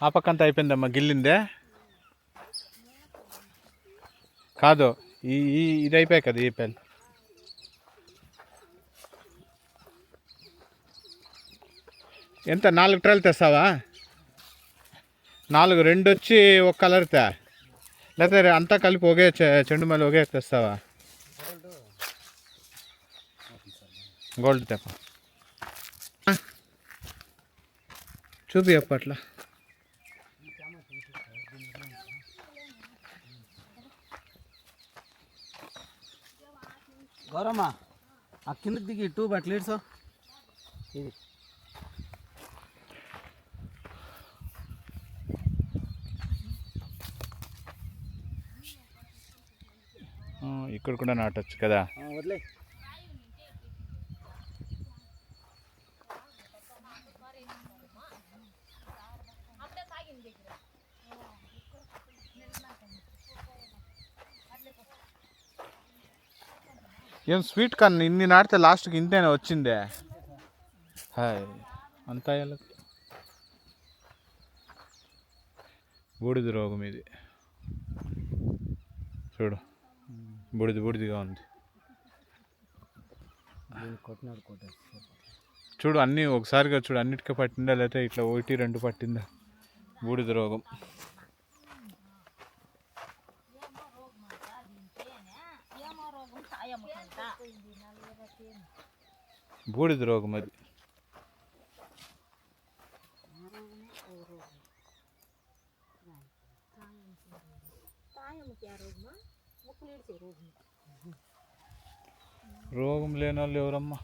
ఆ పక్కంతా అయిపోయిందమ్మా, గిల్లిందే కాదు. ఇది అయిపోయాయి కదా ఈ పెళ్ళి. ఎంత 4 ట్రైలు తెస్తావా? 4, 2 వచ్చి ఒక కలర్ తే, లేకపోతే అంతా కలిపి ఒకే చెండు మళ్ళీ ఒకే తెస్తావా? గోల్డ్ తెప్ప చూపి అప్పట్లా. గౌరమ్మ ఆ కిందకి దిగి 2 బట్ లీడ్స్ ఇది ఇక్కడ కూడా నాటొచ్చు కదా. వదిలే. ఏం స్వీట్ కార్న్ ఇన్ని నాటితే లాస్ట్కి ఇంతేనా వచ్చిందే? హాయ్ అంతా బూడిద రోగం ఇది. చూడు బూడిదిగా ఉంది. చూడు అన్నీ ఒకసారిగా చూడు, అన్నిటికీ పట్టిందా లేకపోతే ఇట్లా 1, 2 పట్టిందా బూడిద రోగం? బూడిద రోగం అది. రోగం లేని వాళ్ళు ఎవరమ్మా?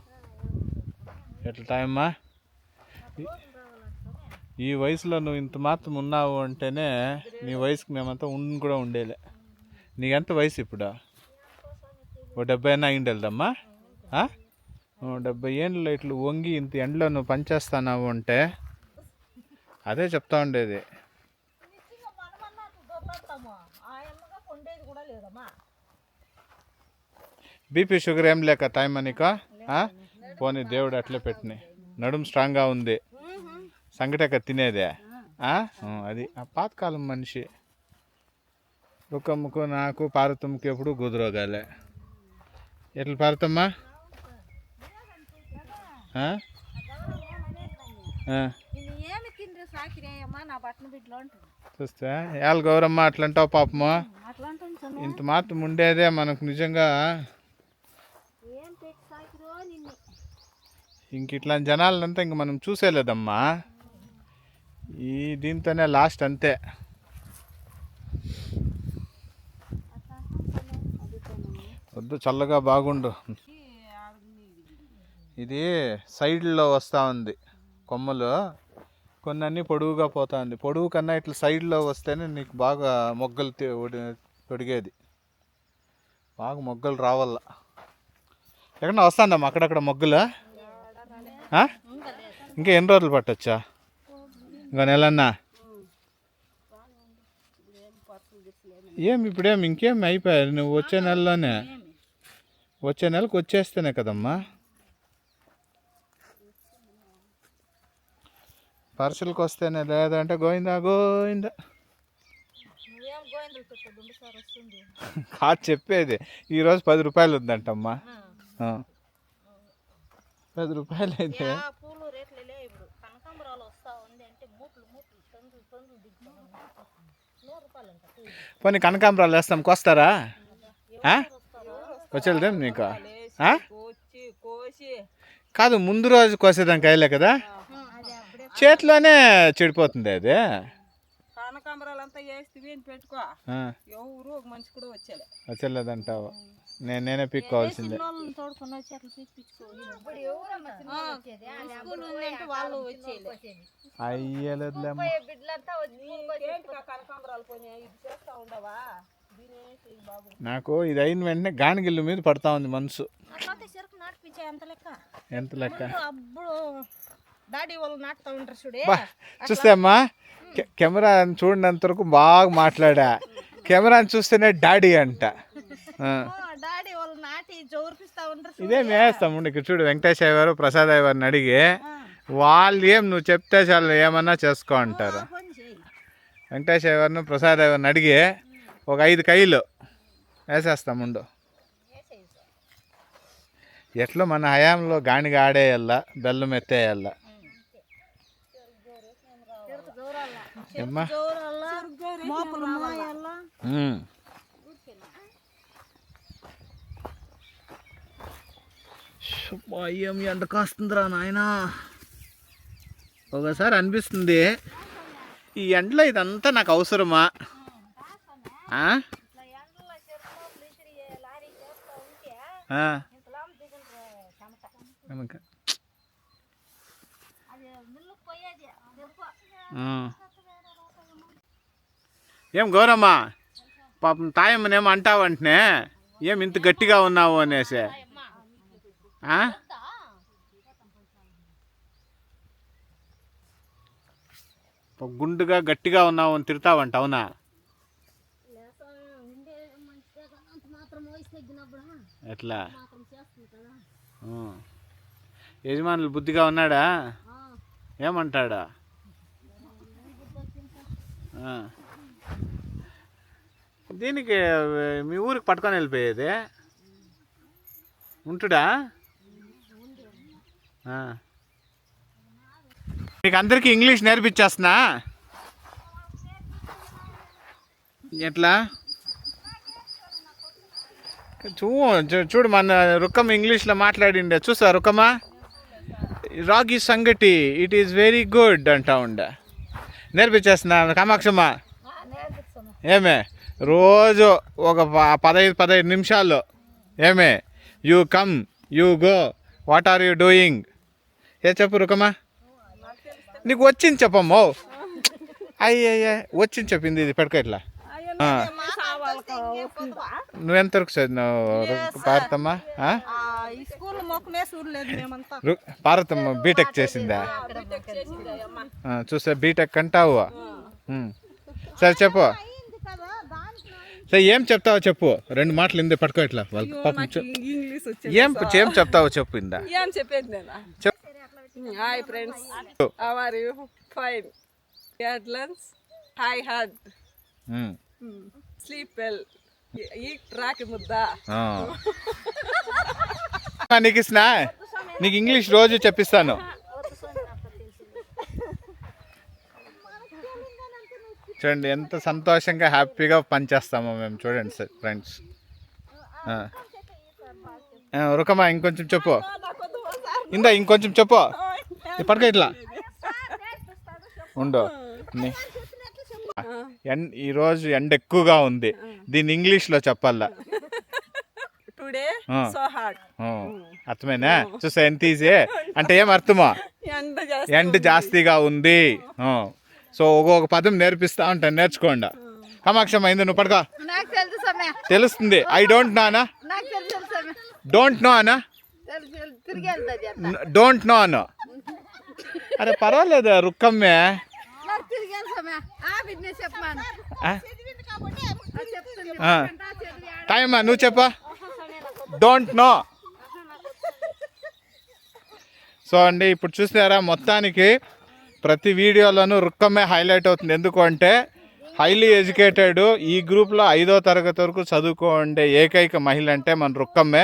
ఎట్లా టైమ్మా? ఈ వయసులో నువ్వు ఇంత మాత్రం ఉన్నావు అంటేనే నీ వయసుకి మేమంతా కూడా ఉండేలే. నీకెంత వయసు ఇప్పుడు? 70 అయినా అయిండేదమ్మా. 70 ఏళ్ళు ఇట్లా వంగి ఇంత ఎండలో నువ్వు పనిచేస్తున్నావు అంటే అదే చెప్తా ఉండేది. బీపీ షుగర్ ఏం లేక టైం అనిక పోనీ దేవుడు అట్లే పెట్టినాయి. నడుము స్ట్రాంగ్గా ఉంది, సంగటక తినేదే అది. ఆ పాతకాలం మనిషి. రుక్కమ్మకు నాకు పార్వతమ్మకి ఎప్పుడు గుదిరోగాలే. ఎట్లా పార్వతమ్మా? చూస్తే ఏళ్ళ గౌరమ్మ అట్లంటావు పాపము. ఇంత మాత్రం ఉండేదే మనకు నిజంగా. ఇంక ఇట్లాంటి జనాలంతా ఇంక మనం చూసేలేదమ్మా. ఈ దీంతోనే లాస్ట్ అంతే. వద్దు చల్లగా బాగుండు. ఇది సైడ్లో వస్తూ ఉంది కొమ్మలు, కొన్ని అన్నీ పొడువుగా పోతా ఉంది. పొడువు కన్నా ఇట్లా సైడ్లో వస్తేనే నీకు బాగా మొగ్గలు తొడిగేది. బాగా మొగ్గలు రావాల. ఎక్కడన్నా వస్తుందమ్మా అక్కడక్కడ మొగ్గలు? ఇంకా ఎన్ని రోజులు పట్టొచ్చా? ఇంకా నెలన్నా? ఇప్పుడేమి ఇంకేమి అయిపోయారు? నువ్వు వచ్చే నెలలోనే, వచ్చే నెలకు వచ్చేస్తేనే కదమ్మా. పార్సల్కి వస్తేనే, లేదంటే గోయిందా కాదు చెప్పేది. ఈరోజు 10 రూపాయలు ఉందంటమ్మా. 10 రూపాయలు అయితే పోనీ కనకాంబరాలు వేస్తాం, కోస్తారా? వచ్చేదేం నీకు? కాదు ముందు రోజు కోసేదానికి అయ్యలే కదా, చేతిలోనే చెడిపోతుంది అది. వచ్చలేదంటావు. నేనే పిక్కోవాల్సిందే. అయ్యలేదులేమ్మా. నాకు ఇది అయిన వెంటనే గానిగిల్లు మీద పడతా ఉంది మనసు. ఎంత లెక్క చూస్తే అమ్మా, కెమెరా చూడనంత వరకు బాగా మాట్లాడా, కెమెరాని చూస్తేనే డాడీ అంట. ఇదే వేస్తాం. ఇక్కడ చూడు వెంకటేష్ అయ్యవారు ప్రసాద్ అయ్యవారిని అడిగి వాళ్ళు ఏం నువ్వు చెప్తే చాలు ఏమన్నా చేసుకో అంటారు. వెంకటేష్ ఎవరిని ప్రసాద్ ఎవరిని అడిగి ఒక 5 కాయలు వేసేస్తాముండు. ఎట్లా మన హయాంలో గానిగా ఆడేయాల, బెల్లం ఎత్తేయాల. ఏమ్మా ఏం ఎండ కాస్తుందిరా నాయనా. ఒకసారి అనిపిస్తుంది ఈ ఎండలో ఇదంతా నాకు అవసరమా? ఏం గౌరమ్మ, పాపం తాయమ్మనేమో అంటావంటనే, ఏం ఇంత గట్టిగా ఉన్నావు అనేసి. గుండుగా గట్టిగా ఉన్నావు అని తిడతావంట, అవునా? ఎట్లా యజమానులు బుద్ధిగా ఉన్నాడా? ఏమంటాడా? దీనికి మీ ఊరికి పట్టుకొని వెళ్ళిపోయేది ఉంటుడా? మీకు అందరికీ ఇంగ్లీష్ నేర్పించేస్తున్నా. ఎట్లా చూడు, మన రుక్కమ్మ ఇంగ్లీష్లో మాట్లాడిండే చూసా. రుక్కమ్మ, రాగి సంగటి ఇట్ ఈస్ వెరీ గుడ్ అంటా ఉండే. నేర్పించేస్తున్నా కామాక్షమ్మ. ఏమే రోజు ఒక 15 నిమిషాలు ఏమే you come you go what are you doing చెప్పు రుకమ్మా. నీకు వచ్చింది చెప్పమ్మో. అయ్యయ్యా వచ్చింది చెప్పింది. ఇది పెట్టుకో ఇట్లా. నువ్వెంతవరకు చదివినావు పార్వతమ్మ? పార్వతమ్మ బీటెక్ చేసిందా? చూసా బీటెక్ అంటావు. సరే చెప్పు. సరే ఏం చెప్తావో చెప్పు. 2 మాటలు ఇందే పట్టుకో ఇట్లా. ఏం చెప్తావో చెప్పు. ఇందా చెప్పు. Hi friends, how are you? Fine. Had lunch, high hard, sleep well, eat ragi mudda. నీకు ఇస్తున్నా, నీకు ఇంగ్లీష్ రోజు చెప్పిస్తాను. చూడండి ఎంత సంతోషంగా హ్యాపీగా పనిచేస్తామో మేము. చూడండి సార్ ఫ్రెండ్స్. రుకమ్మా ఇంకొంచెం చెప్పు. ఇంకొంచెం చెప్పు. పడుకో ఇట్లా ఉండు. ఈరోజు ఎండ ఎక్కువగా ఉంది, దీన్ని ఇంగ్లీష్లో చెప్పాలా? అర్థమేనా? చూసా ఎంత ఈజీ అంటే ఏం అర్థమా? ఎండ జాస్తిగా ఉంది. సో ఒక్కొక్క పదం నేర్పిస్తా ఉంటాను, నేర్చుకోండి. కామాక్షమ్మ అయింది, నువ్వు పడుకో. తెలుస్తుంది. ఐ డోంట్ నో అనా? డోంట్ నో అనా? డోంట్ నో అను. అరే పర్వాలేదు రుక్కమ్మే. టైమా నువ్వు చెప్పా. Don't know. సో అండి ఇప్పుడు చూసారా, మొత్తానికి ప్రతి వీడియోలోనూ రుక్కమ్మే హైలైట్ అవుతుంది. ఎందుకు అంటే హైలీ ఎడ్యుకేటెడ్, ఈ గ్రూప్లో 5వ తరగతి వరకు చదువుకోండే ఏకైక మహిళ అంటే మన రుక్కమ్మే.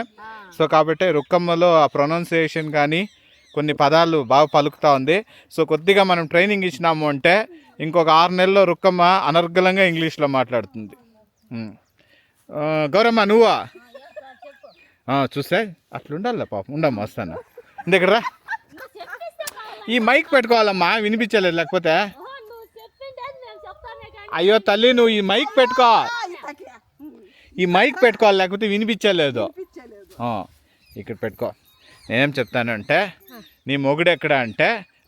సో కాబట్టి రుక్కమ్మలో ఆ ప్రొనౌన్సియేషన్ కానీ కొన్ని పదాలు బాగా పలుకుతూ ఉంది. సో కొద్దిగా మనం ట్రైనింగ్ ఇచ్చినాము అంటే ఇంకొక 6 నెలల్లో రుక్కమ్మ అనర్గళంగా ఇంగ్లీష్లో మాట్లాడుతుంది. గౌరమ్మ నువ్వా? చూస్తే అట్లుండాలి పాపం. ఉండమ్మా వస్తాను. దగ్గర రా. ఈ మైక్ పెట్టుకోవాలమ్మా, వినిపించలేదు లేకపోతే. అయ్యో తల్లి నువ్వు ఈ మైక్ పెట్టుకో. ఈ మైక్ పెట్టుకోవాలి లేకపోతే వినిపించలేదు. ఇక్కడ పెట్టుకో. నేనేం చెప్తానంటే నీ మొగుడు ఎక్కడ అంటే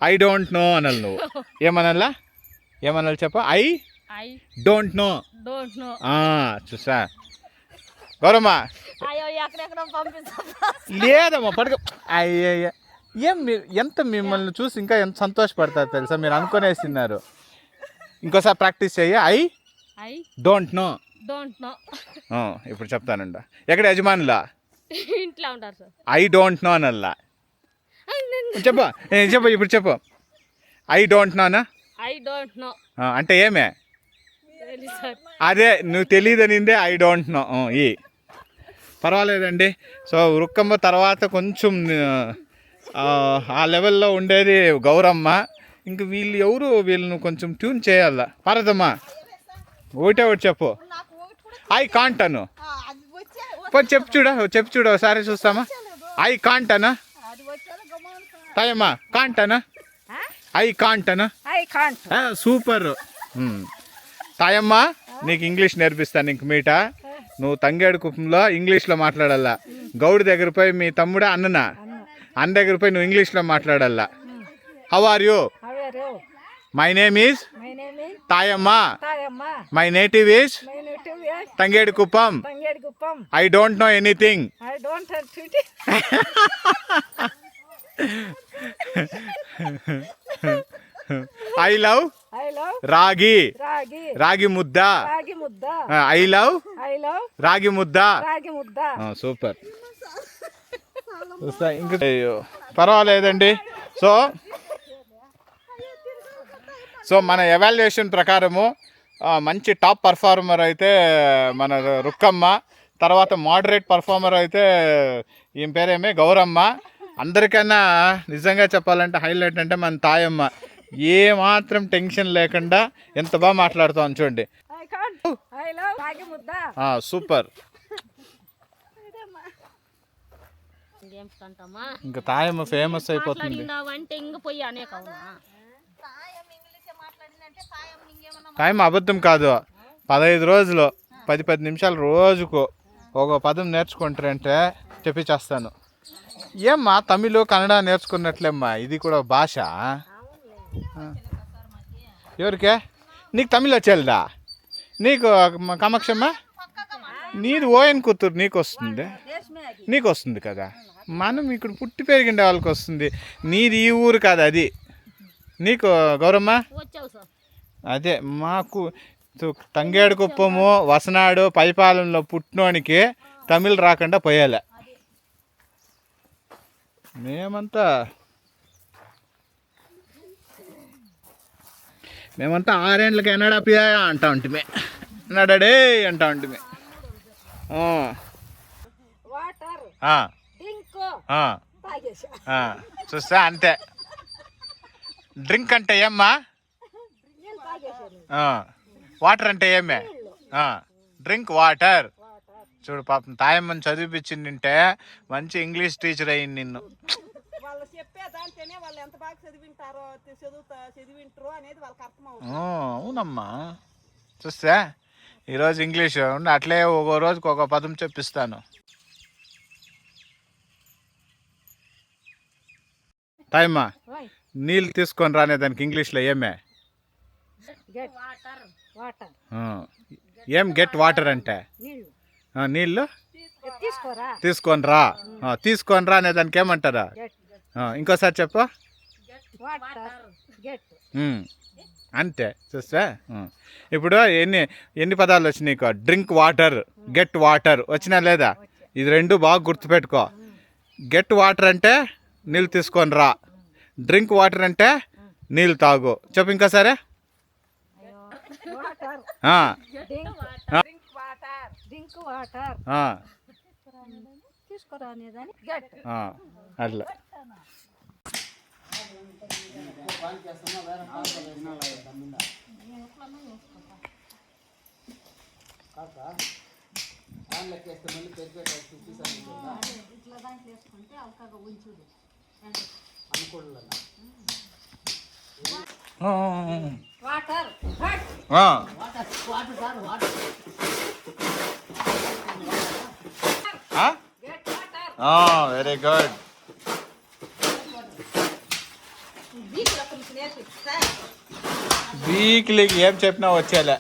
ఐ డోంట్ నో అనాలి. నువ్వు ఏమనాలా? ఏమనాలి చెప్ప. I don't no. చూసా గౌరమ్మ? లేదమ్మా పడుకో. అయ్యయ్య ఏం మీరు ఎంత మిమ్మల్ని చూసి ఇంకా ఎంత సంతోషపడతారు తెలుసా? మీరు అనుకునేస్తున్నారు. ఇంకోసారి ప్రాక్టీస్ చెయ్యి. I don't know. ఇప్పుడు చెప్తానండ. ఎక్కడ యజమానులా? ఇంట్లో ఉంటారు సార్. ఐ డోంట్ నో అనల్లా. చెప్పు ఇప్పుడు చెప్పు. ఐ డోంట్ నోనా? ఐ డోంట్ నో అంటే ఏమే? అదే నువ్వు తెలియదనిందే ఐ డోంట్ నో ఈ పర్వాలేదండి. సో రుక్కమ్మ తర్వాత కొంచెం ఆ లెవెల్లో ఉండేది గౌరమ్మ. ఇంక వీళ్ళు ఎవరు వీళ్ళను కొంచెం ట్యూన్ చేయాల. పార్వతమ్మా ఒకటే ఒకటి చెప్పు. ఐ కాంట్ అను. చెప్పు చూడు ఒకసారి చూస్తామా. ఐ కాంట్ అనా. తాయమ్మా కాంట్ అనా. ఐ కాంట్ అనా. సూపర్. తాయమ్మ నీకు ఇంగ్లీష్ నేర్పిస్తాను ఇంక మీట. నువ్వు తంగేడు కుప్పంలో ఇంగ్లీష్లో మాట్లాడాలా. గౌడి దగ్గర పోయి మీ తమ్ముడే అన్న దగ్గర పోయి నువ్వు ఇంగ్లీష్లో మాట్లాడాలా. How are you? My name is Thayamma. My native is Thangedu Kuppam. I don't know anything. I love ragi mudda. I love ragi ముద్ద. సూపర్. ఇంకా పర్వాలేదండి. సో మన ఎవాల్యుయేషన్ ప్రకారము మంచి టాప్ పర్ఫార్మర్ అయితే మన రుక్కమ్మ. తర్వాత మోడరేట్ పర్ఫార్మర్ అయితే ఈమె పేరేమే గౌరమ్మ. అందరికన్నా నిజంగా చెప్పాలంటే హైలైట్ అంటే మన తాయమ్మ. ఏ మాత్రం టెన్షన్ లేకుండా ఎంత బాగా మాట్లాడుతాం చూడండి. సూపర్. ఇంకా తాయమ్మ ఫేమస్ అయిపోతుంది. తాయమ్మ అబద్ధం కాదు. 15 రోజులు 10 నిమిషాలు రోజుకు ఒక పదం నేర్చుకుంటారంటే చెప్పిచ్చేస్తాను. ఏమ్మా తమిళ కన్నడ నేర్చుకున్నట్లేమ్మా ఇది కూడా భాష. ఎవరికే? నీకు తమిళ వచ్చేదా? నీకు కామాక్షమ్మ నీది ఓయన్ కూతురు నీకు వస్తుంది కదా. మనం ఇక్కడ పుట్టి పెరిగిండే వాళ్ళకి వస్తుంది. నీది ఈ ఊరు కాదు అది. నీకు గౌరమ్మ అదే మాకు తంగేడు కుప్పము వసనాడు పైపాలెంలో పుట్టినోనికి తమిళ్ రాకుండా పోయాలి. మేమంతా 6 ఏళ్ళకి ఎన్నడపియా అంటా ఉంటుంది. నడడే అంటా ఉంటుంది. చూస్తా అంతే. డ్రింక్ అంటే ఏమ్మా? వాటర్ అంటే ఏమే? Drink water. చూడు పాపం తాయమ్మని చదివిపించిందంటే మంచి ఇంగ్లీష్ టీచర్ అయ్యింది నిన్ను. అవునమ్మా. చూస్తా ఈరోజు ఇంగ్లీష్ అట్లే ఒక రోజుకి ఒక పదం చెప్పిస్తాను. తాయమ్మా నీళ్ళు తీసుకొని రానే దానికి ఇంగ్లీష్లో ఏమే? ఏం గెట్ వాటర్ అంటే? నీళ్ళు తీసుకొని రా. తీసుకొని రా అనే దానికి ఏమంటారా? ఇంకోసారి చెప్పు. అంతే. చూస్తా ఇప్పుడు ఎన్ని పదాలు వచ్చినాయి నీకు? డ్రింక్ వాటర్, గెట్ వాటర్ వచ్చినా లేదా? ఇది రెండు బాగా గుర్తుపెట్టుకో. గెట్ వాటర్ అంటే నీళ్ళు తీసుకొని రా. డ్రింక్ వాటర్ అంటే నీళ్ళు తాగు. చెప్పు ఇంకోసారి. అట్లా వెరీ గుడ్. వీక్లీకి ఏం చెప్పినా వచ్చేలే.